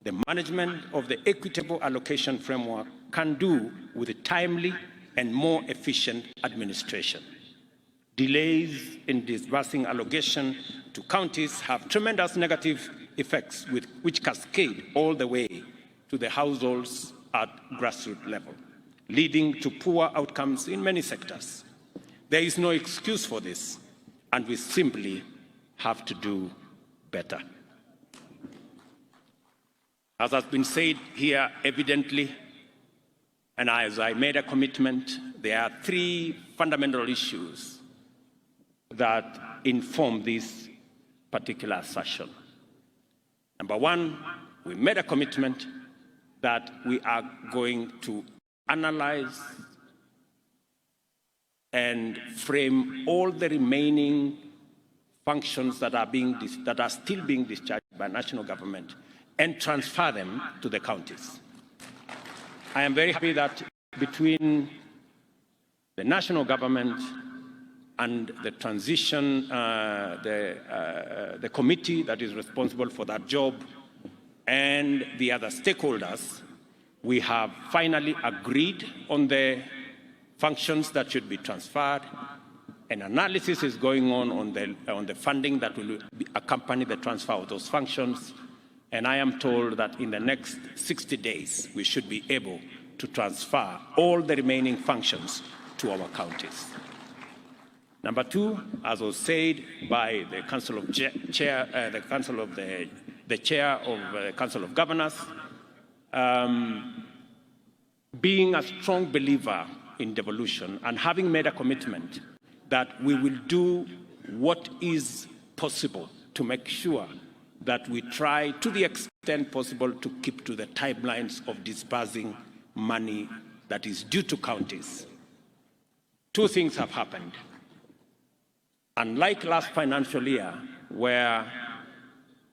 the management of the equitable allocation framework can do with a timely and more efficient administration. Delays in disbursing allocation to counties have tremendous negative effects which cascade all the way to the households at grassroots level, leading to poor outcomes in many sectors. There is no excuse for this, and we simply have to do better. As has been said here evidently, and as I made a commitment, there are three fundamental issues that inform this particular assertion. Number one, we made a commitment that we are going to analyze and frame all the remaining functions that are still being discharged by national government and transfer them to the counties. I am very happy that between the national government and the transition, the committee that is responsible for that job and the other stakeholders, we have finally agreed on the functions that should be transferred. An analysis is going on the funding that will accompany the transfer of those functions. And I am told that in the next 60 days, we should be able to transfer all the remaining functions to our counties. Number two, as was said by the Council of the Chair of the Council of Governors, being a strong believer in devolution and having made a commitment that we will do what is possible to make sure that we try to the extent possible to keep to the timelines of disbursing money that is due to counties. Two things have happened. Unlike last financial year, where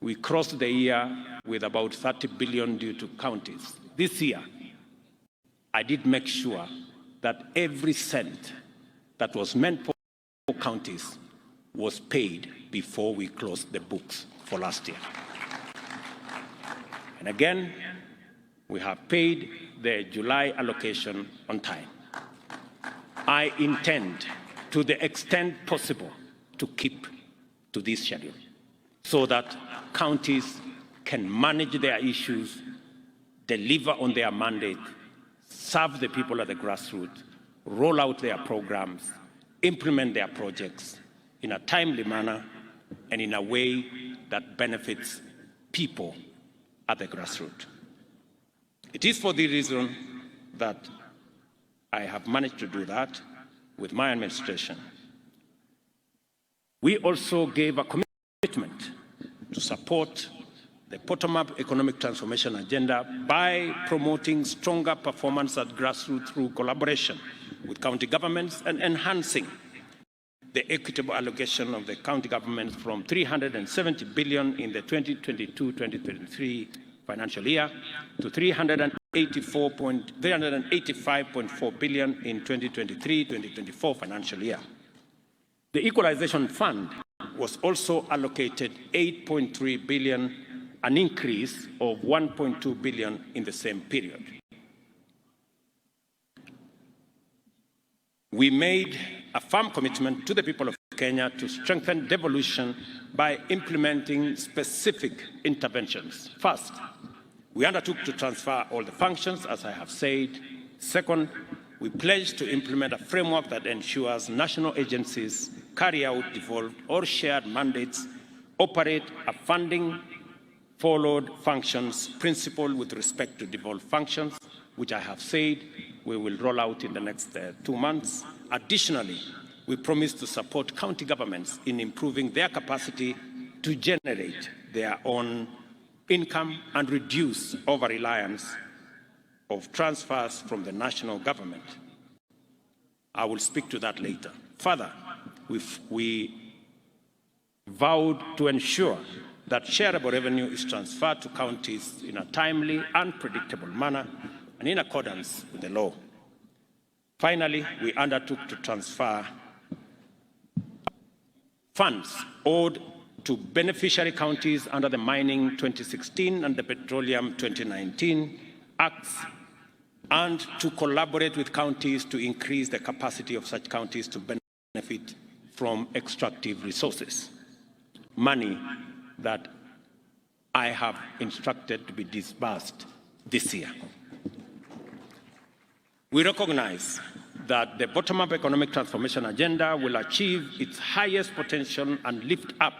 we crossed the year with about 30 billion due to counties, this year, I did make sure that every cent that was meant for counties was paid before we closed the books for last year. And again, we have paid the July allocation on time. I intend, to the extent possible, to keep to this schedule so that counties can manage their issues, deliver on their mandate, serve the people at the grassroots, roll out their programs, implement their projects in a timely manner and in a way that benefits people at the grassroots. It is for the reason that I have managed to do that with my administration. We also gave a commitment to support the bottom-up economic transformation agenda by promoting stronger performance at grassroots through collaboration with county governments and enhancing the equitable allocation of the county governments from 370 billion in the 2022-2023 financial year to 385.4 billion in 2023-2024 financial year. The Equalization Fund was also allocated 8.3 billion, an increase of 1.2 billion in the same period. We made a firm commitment to the people of Kenya to strengthen devolution by implementing specific interventions. First, we undertook to transfer all the functions, as I have said. Second, we pledged to implement a framework that ensures national agencies carry out devolved or shared mandates, operate a funding followed functions principle with respect to devolved functions, which I have said we will roll out in the next 2 months. Additionally, we promise to support county governments in improving their capacity to generate their own income and reduce over-reliance of transfers from the national government. I will speak to that later. Further, we vowed to ensure that shareable revenue is transferred to counties in a timely and predictable manner and in accordance with the law. Finally, we undertook to transfer funds owed to beneficiary counties under the Mining 2016 and the Petroleum 2019 Acts, and to collaborate with counties to increase the capacity of such counties to benefit from extractive resources. Money that I have instructed to be disbursed this year. We recognize that the bottom-up economic transformation agenda will achieve its highest potential and lift up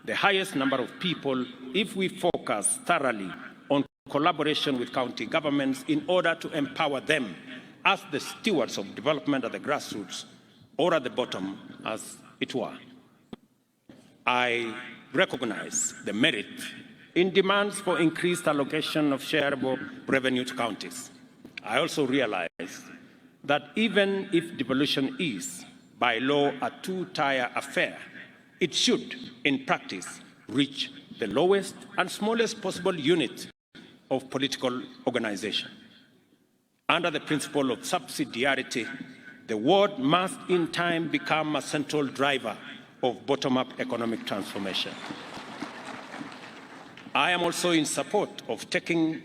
the highest number of people if we focus thoroughly on collaboration with county governments in order to empower them as the stewards of development at the grassroots, or at the bottom, as it were. I recognize the merit in demands for increased allocation of shareable revenue to counties. I also realize that even if devolution is, by law, a two-tier affair, it should, in practice, reach the lowest and smallest possible unit of political organization. Under the principle of subsidiarity, the ward must in time become a central driver of bottom-up economic transformation. I am also in support of taking